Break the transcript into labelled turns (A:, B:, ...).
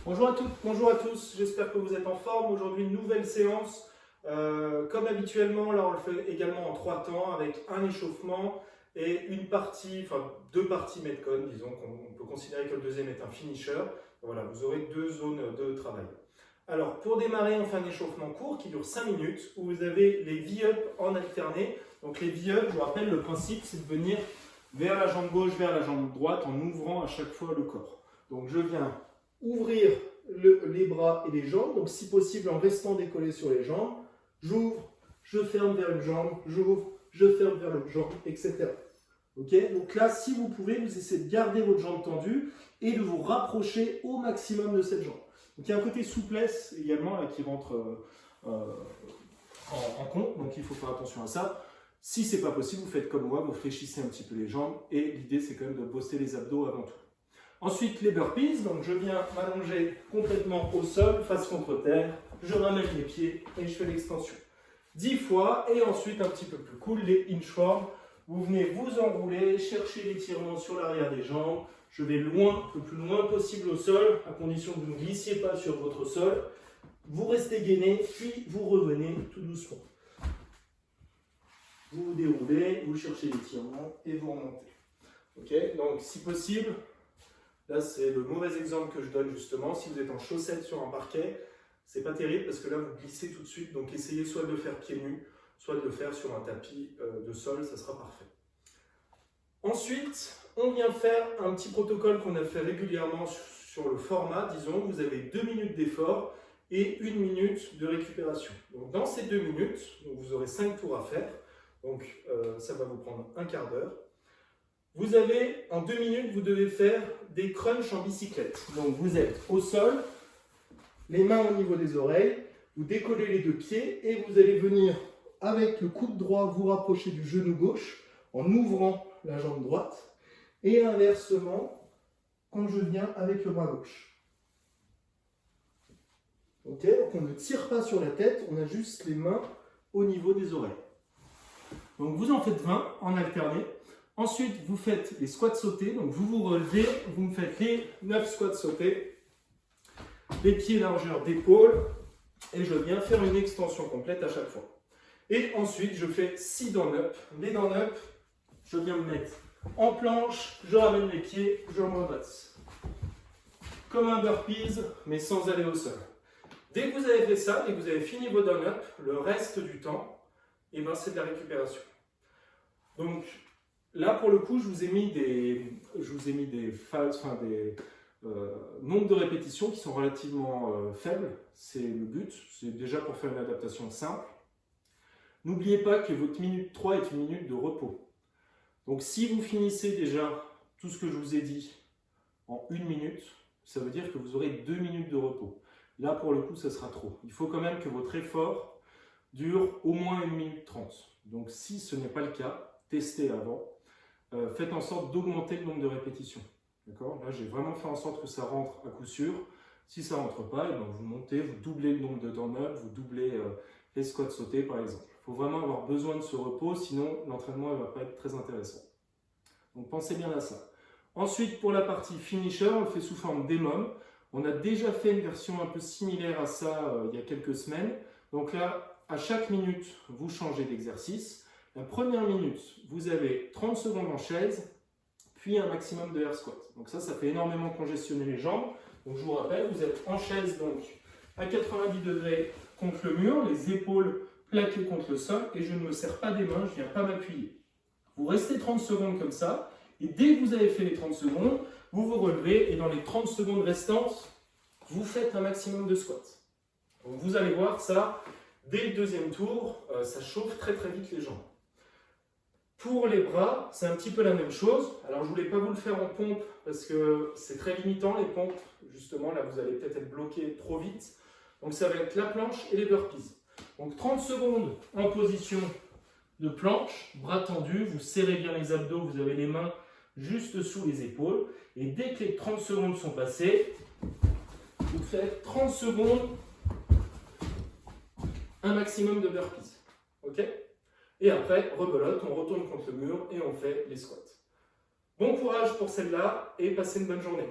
A: Bonjour à toutes, bonjour à tous, j'espère que vous êtes en forme. Aujourd'hui, une nouvelle séance. Comme habituellement, là on le fait également en 3 temps avec un échauffement et une partie, enfin 2 parties Metcon, disons qu'on peut considérer que le deuxième est un finisher. Voilà, vous aurez 2 zones de travail. Alors pour démarrer, on fait un échauffement court qui dure 5 minutes où vous avez les V-up en alterné. Donc les V-up, je vous rappelle, le principe c'est de venir vers la jambe gauche, vers la jambe droite en ouvrant à chaque fois le corps. Donc je viens ouvrir les bras et les jambes, donc si possible en restant décollé sur les jambes. J'ouvre, je ferme vers une jambe, j'ouvre, je ferme vers l'autre jambe, etc. Ok, donc là, si vous pouvez, vous essayez de garder votre jambe tendue et de vous rapprocher au maximum de cette jambe. Donc il y a un côté souplesse également là, qui rentre en compte, donc il faut faire attention à ça. Si ce n'est pas possible, vous faites comme moi, vous fléchissez un petit peu les jambes et l'idée c'est quand même de bosser les abdos avant tout. Ensuite, les burpees, donc je viens m'allonger complètement au sol, face contre terre, je ramène les pieds et je fais l'extension. 10 fois, et ensuite un petit peu plus cool, les inchworms. Vous venez vous enrouler, chercher l'étirement sur l'arrière des jambes. Je vais loin, le plus loin possible au sol, à condition que vous ne glissiez pas sur votre sol. Vous restez gainé, puis vous revenez tout doucement. Vous vous déroulez, vous cherchez l'étirement et vous remontez. Ok, donc si possible, là c'est le mauvais exemple que je donne justement. Si vous êtes en chaussettes sur un parquet, c'est pas terrible parce que là vous glissez tout de suite. Donc essayez soit de le faire pieds nus, soit de le faire sur un tapis de sol, ça sera parfait. Ensuite, on vient faire un petit protocole qu'on a fait régulièrement sur le format. Disons, vous avez 2 minutes d'effort et 1 minute de récupération. Donc dans ces 2 minutes, vous aurez 5 tours à faire. Donc ça va vous prendre un quart d'heure. Vous avez, en 2 minutes, vous devez faire des crunchs en bicyclette. Donc vous êtes au sol, les mains au niveau des oreilles, vous décollez les 2 pieds et vous allez venir avec le coude droit vous rapprocher du genou gauche en ouvrant la jambe droite et inversement quand je viens avec le bras gauche. Ok, donc on ne tire pas sur la tête, on a juste les mains au niveau des oreilles. Donc vous en faites 20 en alterné. Ensuite, vous faites les squats sautés. Donc vous vous relevez, vous me faites les 9 squats sautés. Les pieds largeur d'épaule. Et je viens faire une extension complète à chaque fois. Et ensuite, je fais 6 down-up. Les down-up, je viens me mettre en planche, je ramène les pieds, je me redresse. Comme un burpees, mais sans aller au sol. Dès que vous avez fait ça et que vous avez fini vos down-up, le reste du temps, et ben c'est de la récupération. Donc là, pour le coup, je vous ai mis des phases, enfin des nombres de répétitions qui sont relativement faibles. C'est le but, c'est déjà pour faire une adaptation simple. N'oubliez pas que votre minute 3 est une minute de repos. Donc si vous finissez déjà tout ce que je vous ai dit en 1 minute, ça veut dire que vous aurez 2 minutes de repos. Là, pour le coup, ça sera trop. Il faut quand même que votre effort dure au moins 1 minute 30. Donc si ce n'est pas le cas, testez avant. Faites en sorte d'augmenter le nombre de répétitions. D'accord ? Là, j'ai vraiment fait en sorte que ça rentre à coup sûr. Si ça ne rentre pas, ben, vous montez, vous doublez le nombre de down-up, vous doublez les squats sautés par exemple. Il faut vraiment avoir besoin de ce repos, sinon l'entraînement ne va pas être très intéressant. Donc pensez bien à ça. Ensuite, pour la partie finisher, on le fait sous forme d'émum. On a déjà fait une version un peu similaire à ça il y a quelques semaines. Donc là, à chaque minute, vous changez d'exercice. La première minute, vous avez 30 secondes en chaise, puis un maximum de air squat. Donc ça fait énormément congestionner les jambes. Donc je vous rappelle, vous êtes en chaise donc à 90 degrés contre le mur, les épaules plaquées contre le sol, et je ne me serre pas des mains, je ne viens pas m'appuyer. Vous restez 30 secondes comme ça, et dès que vous avez fait les 30 secondes, vous vous relevez, et dans les 30 secondes restantes, vous faites un maximum de squats. Donc vous allez voir ça, dès le deuxième tour, ça chauffe très très vite les jambes. Pour les bras, c'est un petit peu la même chose. Alors je ne voulais pas vous le faire en pompe parce que c'est très limitant les pompes. Justement, là vous allez peut-être être bloqué trop vite. Donc ça va être la planche et les burpees. Donc 30 secondes en position de planche, bras tendus, vous serrez bien les abdos, vous avez les mains juste sous les épaules. Et dès que les 30 secondes sont passées, vous faites 30 secondes, un maximum de burpees. Ok ? Et après, rebelote, on retourne contre le mur et on fait les squats. Bon courage pour celle-là et passez une bonne journée.